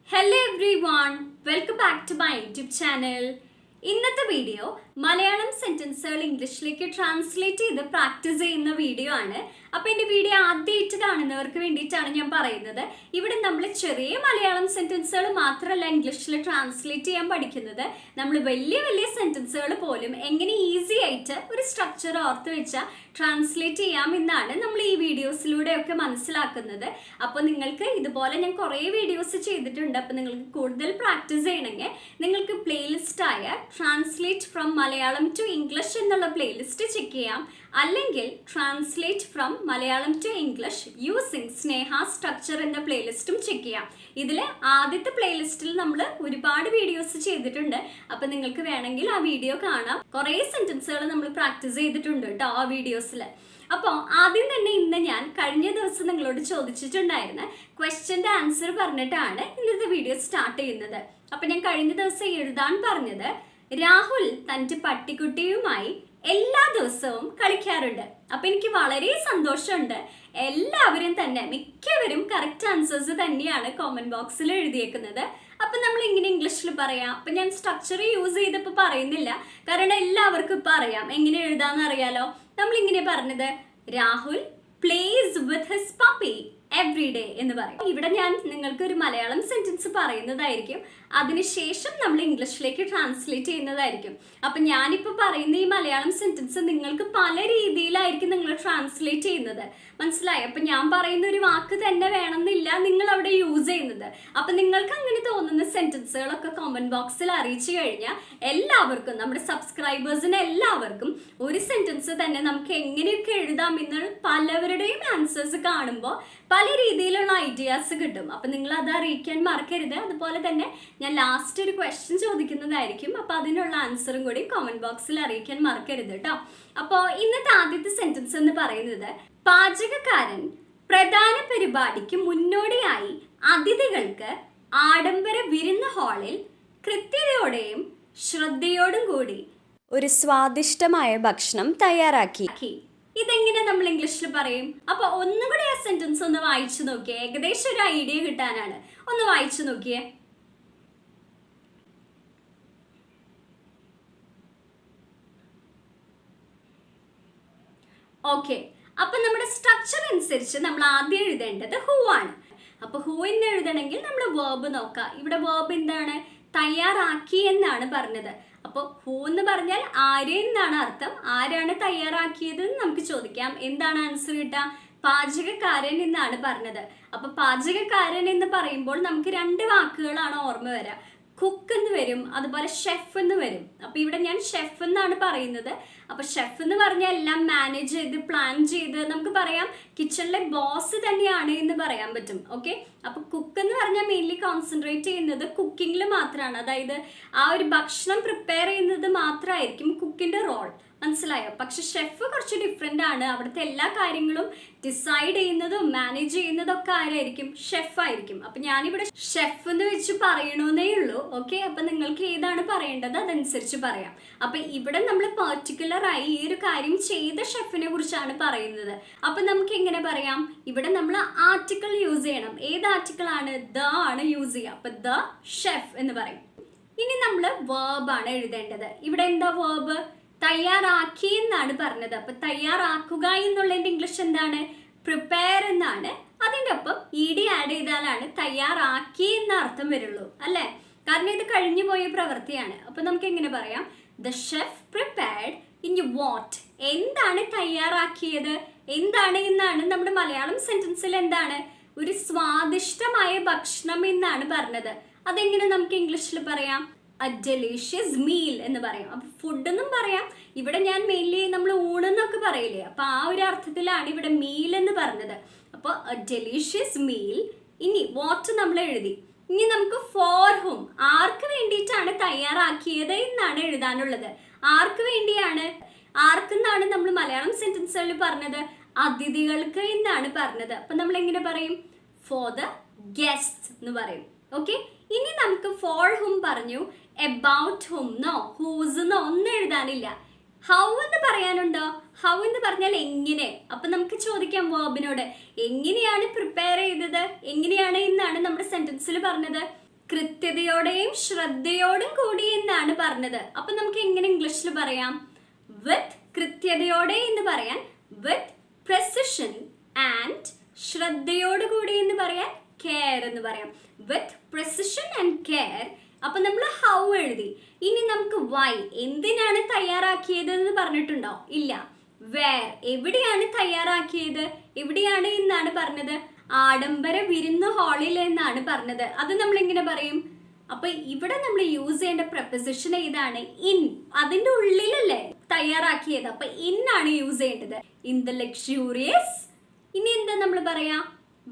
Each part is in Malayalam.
Hello everyone, welcome back to my YouTube channel. ഇന്നത്തെ വീഡിയോ മലയാളം സെന്റൻസുകൾ ഇംഗ്ലീഷിലേക്ക് ട്രാൻസ്ലേറ്റ് ചെയ്ത് പ്രാക്ടീസ് ചെയ്യുന്ന വീഡിയോ ആണ്. അപ്പോൾ എൻ്റെ വീഡിയോ ആദ്യമായിട്ട് കാണുന്നവർക്ക് വേണ്ടിയിട്ടാണ് ഞാൻ പറയുന്നത്. ഇവിടെ നമ്മൾ ചെറിയ മലയാളം സെന്റൻസുകൾ മാത്രമല്ല ഇംഗ്ലീഷിൽ ട്രാൻസ്ലേറ്റ് ചെയ്യാൻ പഠിക്കുന്നത്. നമ്മൾ വലിയ വലിയ സെന്റൻസുകൾ പോലും എങ്ങനെ ഈസി ആയിട്ട് ഒരു സ്ട്രക്ചർ ഓർത്ത് വെച്ചാൽ ട്രാൻസ്ലേറ്റ് ചെയ്യാമെന്നാണ് നമ്മൾ ഈ വീഡിയോസിലൂടെയൊക്കെ മനസ്സിലാക്കുന്നത്. അപ്പോൾ നിങ്ങൾക്ക് ഇതുപോലെ ഞാൻ കുറേ വീഡിയോസ് ചെയ്തിട്ടുണ്ട്. അപ്പോൾ നിങ്ങൾക്ക് കൂടുതൽ പ്രാക്ടീസ് ചെയ്യണമെങ്കിൽ നിങ്ങൾക്ക് പ്ലേലിസ്റ്റായ translate from Malayalam to English എന്നുള്ള പ്ലേലിസ്റ്റ് ചെക്ക് ചെയ്യാം. അല്ലെങ്കിൽ translate from Malayalam to English using Sneha structure എന്ന പ്ലേലിസ്റ്റും ചെക്ക് ചെയ്യാം. ഇതിൽ ആദ്യത്തെ പ്ലേലിസ്റ്റിൽ നമ്മൾ ഒരുപാട് വീഡിയോസ് ചെയ്തിട്ടുണ്ട്. അപ്പം നിങ്ങൾക്ക് വേണമെങ്കിൽ ആ വീഡിയോ കാണാം. കുറേ സെൻറ്റൻസുകൾ നമ്മൾ പ്രാക്ടീസ് ചെയ്തിട്ടുണ്ട് കേട്ടോ ആ വീഡിയോസിൽ. അപ്പോൾ ആദ്യം തന്നെ ഇന്ന് ഞാൻ കഴിഞ്ഞ ദിവസം നിങ്ങളോട് ചോദിച്ചിട്ടുണ്ടായിരുന്ന ക്വസ്റ്റ്യൻ്റെ ആൻസർ പറഞ്ഞിട്ടാണ് ഇന്നത്തെ വീഡിയോ സ്റ്റാർട്ട് ചെയ്യുന്നത്. അപ്പം ഞാൻ കഴിഞ്ഞ ദിവസം എഴുതാൻ പറഞ്ഞത് രാഹുൽ തൻ്റെ പട്ടിക്കുട്ടിയുമായി എല്ലാ ദിവസവും കളിക്കാറുണ്ട്. അപ്പം എനിക്ക് വളരെ സന്തോഷമുണ്ട്. എല്ലാവരും തന്നെ മിക്കവരും കറക്റ്റ് ആൻസേഴ്സ് തന്നെയാണ് കോമന്റ് ബോക്സിൽ എഴുതിയേക്കുന്നത്. അപ്പം നമ്മൾ ഇങ്ങനെ ഇംഗ്ലീഷിൽ പറയാം. അപ്പം ഞാൻ സ്ട്രക്ചർ യൂസ് ചെയ്തപ്പോൾ പറയുന്നില്ല, കാരണം എല്ലാവർക്കും ഇപ്പം അറിയാം, എങ്ങനെ എഴുതാമെന്ന് അറിയാലോ. നമ്മളിങ്ങനെ പറഞ്ഞത് Rahul place with his puppy every day എന്ന് പറയും. ഇവിടെ ഞാൻ നിങ്ങൾക്ക് ഒരു മലയാളം സെന്റൻസ് പറയുന്നതായിരിക്കും, അതിനുശേഷം നമ്മൾ ഇംഗ്ലീഷിലേക്ക് ട്രാൻസ്ലേറ്റ് ചെയ്യുന്നതായിരിക്കും. അപ്പം ഞാനിപ്പോൾ പറയുന്ന ഈ മലയാളം സെന്റൻസ് നിങ്ങൾക്ക് പല രീതിയിലായിരിക്കും നിങ്ങൾ ട്രാൻസ്ലേറ്റ് ചെയ്യുന്നത്, മനസ്സിലായി? അപ്പം ഞാൻ പറയുന്ന ഒരു വാക്ക് തന്നെ വേണമെന്നില്ല നിങ്ങൾ അവിടെ യൂസ് ചെയ്യുന്നത്. അപ്പം നിങ്ങൾക്ക് അങ്ങനെ തോന്നുന്ന സെന്റൻസുകളൊക്കെ കമന്റ് ബോക്സിൽ അറിയിച്ചു കഴിഞ്ഞാൽ എല്ലാവർക്കും, നമ്മുടെ സബ്സ്ക്രൈബേഴ്സിന് എല്ലാവർക്കും ഒരു സെന്റൻസ് തന്നെ നമുക്ക് എങ്ങനെയൊക്കെ എഴുതാം എന്നുള്ള പലവരുടെയും ആൻസേഴ്സ് കാണുമ്പോൾ പല രീതിയിലുള്ള ഐഡിയാസ് കിട്ടും. അപ്പം നിങ്ങൾ അത് അറിയിക്കാൻ മറക്കരുത്. അതുപോലെ തന്നെ ഞാൻ ലാസ്റ്റ് ഒരു ക്വസ്റ്റ്യൻ ചോദിക്കുന്നതായിരിക്കും. അപ്പോൾ അതിനുള്ള ആൻസറും കൂടി കമന്റ് ബോക്സിൽ അറിയിക്കാൻ മറക്കരുത് കേട്ടോ. അപ്പോൾ ഇന്നത്തെ ആദ്യത്തെ സെന്റൻസ് എന്ന് പറയുന്നത്, പാചകക്കാരൻ പ്രധാന പരിപാടിക്ക് മുന്നോടിയായി അതിഥികൾക്ക് ആഡംബര വിരുന്ന് ഹാളിൽ കൃത്യതയോടെയും ശ്രദ്ധയോടും കൂടി ഒരു സ്വാദിഷ്ടമായ ഭക്ഷണം തയ്യാറാക്കി. ഇതെങ്ങനെ നമ്മൾ ഇംഗ്ലീഷിൽ പറയും? അപ്പൊ ഒന്നും കൂടി ആ സെന്റൻസ് ഒന്ന് വായിച്ചു നോക്കിയേ, ഏകദേശം ഒരു ഐഡിയ കിട്ടാനാണ്. ഒന്ന് വായിച്ചു നോക്കിയേ. ഓക്കെ, അപ്പൊ നമ്മുടെ സ്ട്രക്ചർ അനുസരിച്ച് നമ്മൾ ആദ്യം എഴുതേണ്ടത് ഹൂ ആണ്. അപ്പൊ ഹൂ എന്ന് എഴുതണമെങ്കിൽ നമ്മൾ വേർബ് നോക്കാം. ഇവിടെ വേർബ് എന്താണ്? തയ്യാറാക്കി എന്നാണ് പറഞ്ഞത്. അപ്പോൾ ഹൂ എന്ന് പറഞ്ഞാൽ ആര് എന്നാണ് അർത്ഥം. ആരാണ് തയ്യാറാക്കിയത് എന്ന് നമുക്ക് ചോദിക്കാം. എന്താണ് ആൻസർ കിട്ടുക? പാചകക്കാരൻ എന്നാണ് പറഞ്ഞത്. അപ്പൊ പാചകക്കാരൻ എന്ന് പറയുമ്പോൾ നമുക്ക് രണ്ട് വാക്കുകളാണ് ഓർമ്മ വരിക. കുക്ക് എന്ന് വരും, അതുപോലെ ഷെഫ് എന്ന് വരും. അപ്പൊ ഇവിടെ ഞാൻ ഷെഫ് എന്നാണ് പറയുന്നത്. അപ്പൊ ഷെഫ് എന്ന് പറഞ്ഞാൽ എല്ലാം മാനേജ് ചെയ്ത് പ്ലാൻ ചെയ്ത് നമുക്ക് പറയാം കിച്ചണിലെ ബോസ് തന്നെയാണ് എന്ന് പറയാൻ പറ്റും. ഓക്കെ, അപ്പൊ കുക്ക് എന്ന് പറഞ്ഞാൽ മെയിൻലി കോൺസെൻട്രേറ്റ് ചെയ്യുന്നത് കുക്കിങ്ങിൽ മാത്രമാണ്. അതായത് ആ ഒരു ഭക്ഷണം പ്രിപ്പയർ ചെയ്യുന്നത് മാത്രമായിരിക്കും കുക്കിന്റെ റോൾ, മനസ്സിലായോ? പക്ഷെ ഷെഫ് കുറച്ച് ഡിഫറെൻ്റ് ആണ്. അവിടുത്തെ എല്ലാ കാര്യങ്ങളും ഡിസൈഡ് ചെയ്യുന്നതും മാനേജ് ചെയ്യുന്നതും ഒക്കെ ആരായിരിക്കും? ഷെഫ് ആയിരിക്കും. അപ്പൊ ഞാനിവിടെ ഷെഫ് എന്ന് വെച്ച് പറയണമെന്നേ ഉള്ളൂ. ഓക്കെ, അപ്പൊ നിങ്ങൾക്ക് ഏതാണ് പറയേണ്ടത് അതനുസരിച്ച് പറയാം. അപ്പൊ ഇവിടെ നമ്മൾ പെർട്ടിക്കുലർ ആയി ഈ ഒരു കാര്യം ചെയ്ത ഷെഫിനെ കുറിച്ചാണ് പറയുന്നത്. അപ്പൊ നമുക്ക് എങ്ങനെ പറയാം? ഇവിടെ നമ്മൾ ആർട്ടിക്കിൾ യൂസ് ചെയ്യണം. ഏത് ആർട്ടിക്കിൾ ആണ്? ദ ആണ് യൂസ് ചെയ്യുക. അപ്പൊ ദ ഷെഫ് എന്ന് പറയും. ഇനി നമ്മൾ വേർബ് ആണ് എഴുതേണ്ടത്. ഇവിടെ എന്താ വേർബ്? തയ്യാറാക്കി എന്നാണ് പറഞ്ഞത്. അപ്പൊ തയ്യാറാക്കുക എന്നുള്ളതിന്റെ ഇംഗ്ലീഷ് എന്താണ്? പ്രിപ്പയർ എന്നാണ്. അതിൻ്റെ ഒപ്പം ഇ ഡി ആഡ് ചെയ്താലാണ് തയ്യാറാക്കി എന്ന അർത്ഥം വരുള്ളൂ, അല്ലേ? കാരണം ഇത് കഴിഞ്ഞു പോയ പ്രവൃത്തിയാണ്. അപ്പൊ നമുക്ക് എങ്ങനെ പറയാം? The chef prepared in what? എന്താണ് തയ്യാറാക്കിയത്? എന്താണ് എന്നാണ് നമ്മുടെ മലയാളം സെന്റൻസിൽ എന്താണ്? ഒരു സ്വാദിഷ്ടമായ ഭക്ഷണം എന്നാണ് പറഞ്ഞത്. അതെങ്ങനെ നമുക്ക് ഇംഗ്ലീഷിൽ പറയാം? a delicious meal എന്ന് പറയും. അപ്പൊ ഫുഡ് എന്നും പറയാം. ഇവിടെ ഞാൻ മെയിൻലി നമ്മൾ ഊണെന്നൊക്കെ പറയില്ലേ, അപ്പൊ ആ ഒരു അർത്ഥത്തിലാണ് ഇവിടെ മീൽ എന്ന് പറഞ്ഞത്. അപ്പോൾ a delicious meal. ഇനി വാട്ട് നമ്മൾ എഴുതി. ഇനി നമുക്ക് ഫോർ ഹും, ആർക്ക് വേണ്ടിയിട്ടാണ് തയ്യാറാക്കിയത് എന്നാണ് എഴുതാനുള്ളത്. ആർക്ക് വേണ്ടിയാണ്? ആർക്കെന്നാണ് നമ്മൾ മലയാളം സെന്റൻസുകളിൽ പറഞ്ഞത്? അതിഥികൾക്ക് എന്നാണ് പറഞ്ഞത്. അപ്പൊ നമ്മൾ എങ്ങനെ പറയും? ഫോർ ദ ഗെസ്റ്റ് എന്ന് പറയും. ഓക്കെ, ഇനി നമുക്ക് ഫോർ ഹും പറഞ്ഞു, about whom no, whose no ഒന്നും എഴുതാനില്ല. ഹൗ എന്ന് പറയാനുണ്ടോ? ഹൗ എന്ന് പറഞ്ഞാൽ എങ്ങനെ. അപ്പൊ നമുക്ക് ചോദിക്കാം വേർബിനോട്, എങ്ങനെയാണ് പ്രിപ്പയർ ചെയ്തത്? എങ്ങനെയാണ് എന്നാണ് നമ്മുടെ സെന്റൻസിൽ പറഞ്ഞത്. കൃത്യതയോടെയും ശ്രദ്ധയോടും കൂടി എന്നാണ് പറഞ്ഞത്. അപ്പൊ നമുക്ക് എങ്ങനെ ഇംഗ്ലീഷിൽ പറയാം? വിത്ത് കൃത്യതയോടെ എന്ന് പറയാൻ വിത്ത് precision ആൻഡ് ശ്രദ്ധയോടുകൂടി എന്ന് പറയാൻ കെയർ എന്ന് പറയാം. വിത്ത് precision ആൻഡ് കെയർ. അപ്പൊ നമ്മൾ ഹൗ എഴുതി. ഇനി നമുക്ക് വൈ, എന്തിനാണ് തയ്യാറാക്കിയത് എന്ന് പറഞ്ഞിട്ടുണ്ടോ? ഇല്ല. വേർ, എവിടെയാണ് തയ്യാറാക്കിയത്? എവിടെയാണ് എന്നാണ് പറഞ്ഞത്? ആഡംബര വിരുന്ന് ഹാളിൽ എന്നാണ് പറഞ്ഞത്. അത് നമ്മൾ എങ്ങനെ പറയും? അപ്പൊ ഇവിടെ നമ്മൾ യൂസ് ചെയ്യേണ്ട പ്രപ്പോസിഷൻ ഏതാണ്? ഇൻ. അതിന്റെ ഉള്ളിലല്ലേ തയ്യാറാക്കിയത്, അപ്പൊ ഇൻ ആണ് യൂസ് ചെയ്യേണ്ടത്. In the luxurious. ഇനി എന്താ നമ്മൾ പറയാ?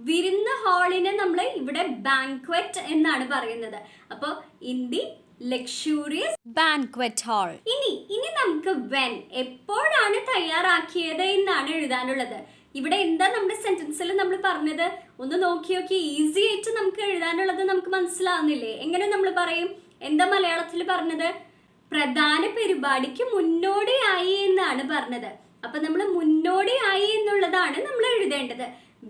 വിരുന്ന് ഹാളിന് നമ്മൾ ഇവിടെ ബാങ്ക്വറ്റ് എന്നാണ് പറയുന്നത്. അപ്പൊ in the luxurious banquet hall. ഇനി നമുക്ക് വെൻ, എപ്പോഴാണ് തയ്യാറാക്കിയത് എന്നാണ് എഴുതാനുള്ളത്. ഇവിടെ എന്താ നമ്മുടെ സെന്റൻസിൽ നമ്മൾ പറഞ്ഞത്? ഒന്ന് നോക്കി ഈസി ആയിട്ട് നമുക്ക് എഴുതാനുള്ളത് നമുക്ക് മനസ്സിലാവുന്നില്ലേ? എങ്ങനെ നമ്മൾ പറയും? എന്താ മലയാളത്തിൽ പറഞ്ഞത്? പ്രധാന പരിപാടിക്ക് മുന്നോടിയായി എന്നാണ് പറഞ്ഞത്. അപ്പൊ നമ്മൾ മുന്നോടിയായി എന്നുള്ളതാണ് നമ്മൾ എഴുതേണ്ടത്.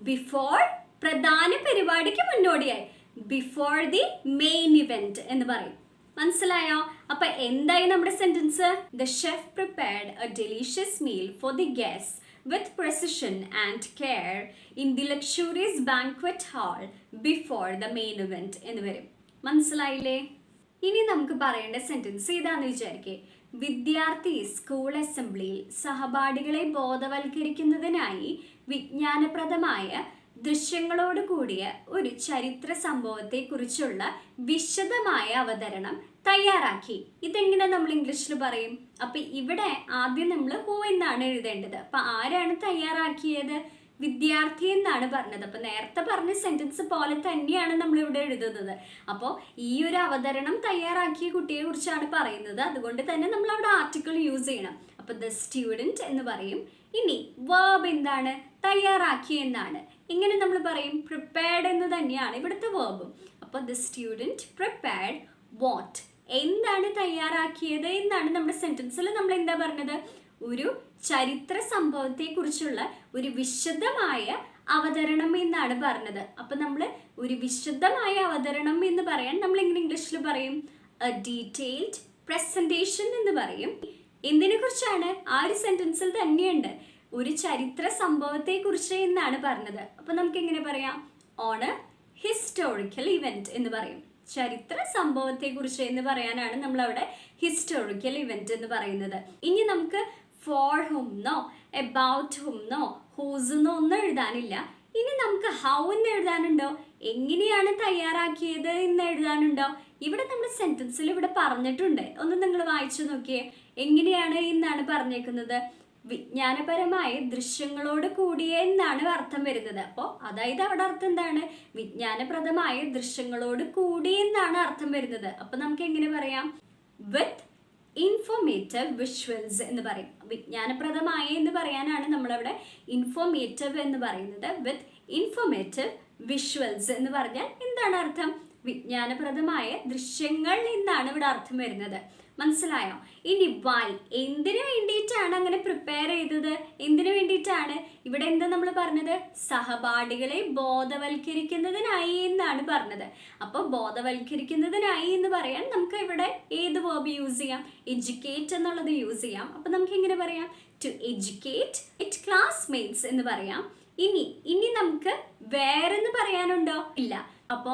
ബിഫോർ, പ്രധാന പരിപാടിക്ക് മുന്നോടിയായി. ബിഫോർ ദി മെയിൻ ഇവന്റ് എന്ന് പറയും. മനസ്സിലായോ? അപ്പൊ എന്തായി നമ്മുടെ sentence? The chef prepared A delicious meal for the guest with precision and care in the luxurious banquet hall before the main event എന്ന് വരും. മനസ്സിലായില്ലേ? ഇനി നമുക്ക് പറയേണ്ട സെന്റൻസ് ഇതാന്ന് വിചാരിക്കേ. വിദ്യാർത്ഥി സ്കൂൾ അസംബ്ലിയിൽ സഹപാഠികളെ ബോധവൽക്കരിക്കുന്നതിനായി വിജ്ഞാനപ്രദമായ ദൃശ്യങ്ങളോട് കൂടിയ ഒരു ചരിത്ര സംഭവത്തെ കുറിച്ചുള്ള വിശദമായ അവതരണം തയ്യാറാക്കി. ഇതെങ്ങനെ നമ്മൾ ഇംഗ്ലീഷിൽ പറയും? അപ്പൊ ഇവിടെ ആദ്യം നമ്മൾ ഹൂ എന്നാണ് എഴുതേണ്ടത്. അപ്പൊ ആരാണ് തയ്യാറാക്കിയത്? വിദ്യാർത്ഥി എന്നാണ് പറഞ്ഞത്. അപ്പൊ നേരത്തെ പറഞ്ഞ സെന്റൻസ് പോലെ തന്നെയാണ് നമ്മൾ ഇവിടെ എഴുതുന്നത്. അപ്പോൾ ഈ ഒരു അവതരണം തയ്യാറാക്കിയ കുട്ടിയെ കുറിച്ചാണ് പറയുന്നത്. അതുകൊണ്ട് തന്നെ നമ്മൾ അവിടെ ആർട്ടിക്കിൾ യൂസ് ചെയ്യണം. അപ്പൊ ദ സ്റ്റുഡൻറ് എന്ന് പറയും. ഇനി വേർബ് എന്താണ്? തയ്യാറാക്കി എന്നാണ്. ഇങ്ങനെ നമ്മൾ പറയും പ്രിപ്പയർഡ് എന്ന് തന്നെയാണ് ഇവിടുത്തെ വേർബും. അപ്പൊ ദ സ്റ്റുഡൻറ് പ്രിപ്പയർഡ് വാട്ട്, എന്താണ് തയ്യാറാക്കിയത് എന്നാണ് നമ്മുടെ സെന്റൻസിൽ നമ്മൾ എന്താ പറഞ്ഞത്? ഒരു ചരിത്ര സംഭവത്തെ കുറിച്ചുള്ള ഒരു വിശദമായ അവതരണം എന്നാണ് പറഞ്ഞത്. അപ്പൊ നമ്മൾ ഒരു വിശദമായ അവതരണം എന്ന് പറയാൻ നമ്മൾ എങ്ങനെ ഇംഗ്ലീഷിൽ പറയും? എ ഡീറ്റെയിൽഡ് പ്രസന്റേഷൻ എന്ന് പറയും. എന്തിനെ കുറിച്ചാണ്? ആ ഒരു സെന്റൻസിൽ തന്നെയുണ്ട് ഒരു ചരിത്ര സംഭവത്തെ കുറിച്ച് എന്നാണ് പറഞ്ഞത്. അപ്പൊ നമുക്ക് എങ്ങനെ പറയാം? ഓൺ എ ഹിസ്റ്റോറിക്കൽ ഇവന്റ് എന്ന് പറയും. ചരിത്ര സംഭവത്തെ കുറിച്ച് എന്ന് പറയാനാണ് നമ്മൾ അവിടെ ഹിസ്റ്റോറിക്കൽ ഇവന്റ് എന്ന് പറയുന്നത്. ഇനി നമുക്ക് for whom no, about whom no, whose no ഒന്നും എഴുതാനില്ല. ഇനി നമുക്ക് ഹൗ എന്ന് എഴുതാനുണ്ടോ? എങ്ങനെയാണ് തയ്യാറാക്കിയത് എന്ന് എഴുതാനുണ്ടോ? ഇവിടെ നമ്മൾ സെന്റൻസിൽ ഇവിടെ പറഞ്ഞിട്ടുണ്ട്. ഒന്ന് നിങ്ങൾ വായിച്ചു നോക്കിയേ. എങ്ങനെയാണ് എന്നാണ് പറഞ്ഞേക്കുന്നത്? വിജ്ഞാനപരമായ ദൃശ്യങ്ങളോട് കൂടിയ എന്നാണ് അർത്ഥം വരുന്നത്. അപ്പോൾ അതായത് അവിടെ അർത്ഥം എന്താണ്? വിജ്ഞാനപ്രദമായ ദൃശ്യങ്ങളോട് കൂടി എന്നാണ് അർത്ഥം വരുന്നത്. അപ്പൊ നമുക്ക് എങ്ങനെ പറയാം? വിത്ത് ഇൻഫോർമേറ്റീവ് വിഷ്വൽസ് എന്ന് പറയും. വിജ്ഞാനപ്രദമായ എന്ന് പറയാനാണ് നമ്മളവിടെ ഇൻഫോർമേറ്റീവ് എന്ന് പറയുന്നത്. വിത്ത് ഇൻഫോർമേറ്റീവ് വിഷ്വൽസ് എന്ന് പറഞ്ഞാൽ എന്താണ് അർത്ഥം? വിജ്ഞാനപ്രദമായ ദൃശ്യങ്ങൾ എന്നാണ് ഇവിടെ അർത്ഥം വരുന്നത്. മനസ്സിലായോ? ഇനി വൈ, എന്തിനു വേണ്ടിയിട്ടാണ് അങ്ങനെ പ്രിപ്പയർ ചെയ്തത്? എന്തിനു വേണ്ടിയിട്ടാണ്? ഇവിടെ എന്താ നമ്മൾ പറഞ്ഞത്? സഹപാഠികളെ ബോധവൽക്കരിക്കുന്നതിനായി എന്നാണ് പറഞ്ഞത്. അപ്പൊ ബോധവൽക്കരിക്കുന്നതിനായി എന്ന് പറയാൻ നമുക്ക് ഇവിടെ ഏത് വേർബ് യൂസ് ചെയ്യാം? എഡ്യൂക്കേറ്റ് എന്നുള്ളത് യൂസ് ചെയ്യാം. അപ്പൊ നമുക്ക് എങ്ങനെ പറയാം? ടു എഡ്യൂക്കേറ്റ് ഇറ്റ് ക്ലാസ്മേറ്റ്സ് എന്ന് പറയാം. ഇനി നമുക്ക് വേറെന്ന് പറയാനുണ്ടോ? ഇല്ല. അപ്പൊ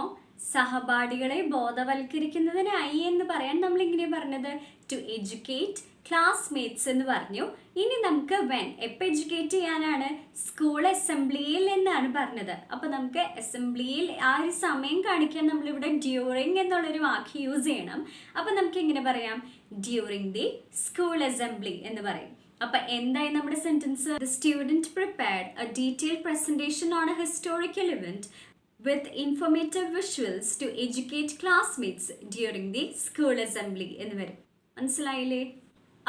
സഹപാഠികളെ ബോധവൽക്കരിക്കുന്നതിനായി എന്ന് പറയാൻ നമ്മൾ ഇങ്ങനെ പറഞ്ഞത് ടു എഡ്യൂക്കേറ്റ് ക്ലാസ്മേറ്റ്സ് എന്ന് പറഞ്ഞു. ഇനി നമുക്ക് വെൻ, എപ്പോൾ എഡ്യൂക്കേറ്റ് ചെയ്യാനാണ്? സ്കൂൾ അസംബ്ലിയിൽ എന്നാണ് പറഞ്ഞത്. അപ്പൊ നമുക്ക് അസംബ്ലിയിൽ ആ ഒരു സമയം കാണിക്കാൻ നമ്മളിവിടെ ഡ്യൂറിങ് എന്നുള്ളൊരു വാക്ക് യൂസ് ചെയ്യണം. അപ്പൊ നമുക്ക് എങ്ങനെ പറയാം? ഡ്യൂറിങ് ദി സ്കൂൾ അസംബ്ലി എന്ന് പറയും. അപ്പൊ എന്തായി നമ്മുടെ sentence? The student prepared A detailed presentation on A historical event with informative visuals to educate classmates during the school assembly എന്ന് വരും. മനസ്സിലായില്ലേ?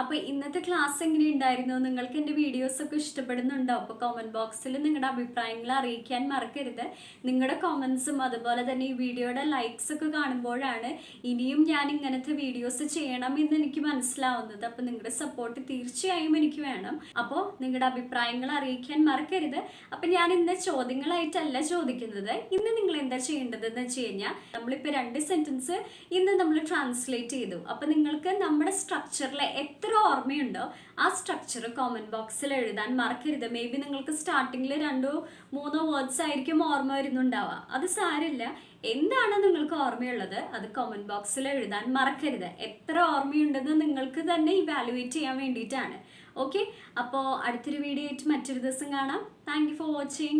അപ്പോൾ ഇന്നത്തെ ക്ലാസ് എങ്ങനെയുണ്ടായിരുന്നു? നിങ്ങൾക്ക് എൻ്റെ വീഡിയോസൊക്കെ ഇഷ്ടപ്പെടുന്നുണ്ടോ? അപ്പോൾ കമൻറ്റ് ബോക്സിൽ നിങ്ങളുടെ അഭിപ്രായങ്ങൾ അറിയിക്കാൻ മറക്കരുത്. നിങ്ങളുടെ കമൻസും അതുപോലെ തന്നെ ഈ വീഡിയോയുടെ ലൈക്സ് ഒക്കെ കാണുമ്പോഴാണ് ഇനിയും ഞാൻ ഇങ്ങനത്തെ വീഡിയോസ് ചെയ്യണം എന്ന് എനിക്ക് മനസ്സിലാവുന്നത്. അപ്പോൾ നിങ്ങളുടെ സപ്പോർട്ട് തീർച്ചയായും എനിക്ക് വേണം. അപ്പോൾ നിങ്ങളുടെ അഭിപ്രായങ്ങൾ അറിയിക്കാൻ മറക്കരുത്. അപ്പോൾ ഞാൻ ഇന്ന് ചോദ്യങ്ങളായിട്ടല്ല ചോദിക്കുന്നത്. ഇന്ന് നിങ്ങൾ എന്താ ചെയ്യേണ്ടതെന്ന് വെച്ച് കഴിഞ്ഞാൽ, നമ്മളിപ്പോൾ 2 സെൻറ്റൻസ് ഇന്ന് നമ്മൾ ട്രാൻസ്ലേറ്റ് ചെയ്തു. അപ്പോൾ നിങ്ങൾക്ക് നമ്മുടെ സ്ട്രക്ചറിൽ എത്ര ഓർമ്മയുണ്ടോ ആ സ്ട്രക്ചർ കോമൻറ്റ് ബോക്സിൽ എഴുതാൻ മറക്കരുത്. മേ ബി നിങ്ങൾക്ക് സ്റ്റാർട്ടിങ്ങിൽ 2-3 വേർഡ്സ് ആയിരിക്കും ഓർമ്മ വരുന്നുണ്ടാവുക. അത് സാരമില്ല. എന്താണ് നിങ്ങൾക്ക് ഓർമ്മയുള്ളത് അത് കോമൻറ്റ് ബോക്സിൽ എഴുതാൻ മറക്കരുത്. എത്ര ഓർമ്മയുണ്ടെന്ന് നിങ്ങൾക്ക് തന്നെ ഇവാലുവേറ്റ് ചെയ്യാൻ വേണ്ടിയിട്ടാണ്. ഓക്കെ, അപ്പോൾ അടുത്തൊരു വീഡിയോ ആയിട്ട് മറ്റൊരു ദിവസം കാണാം. Thank you for watching.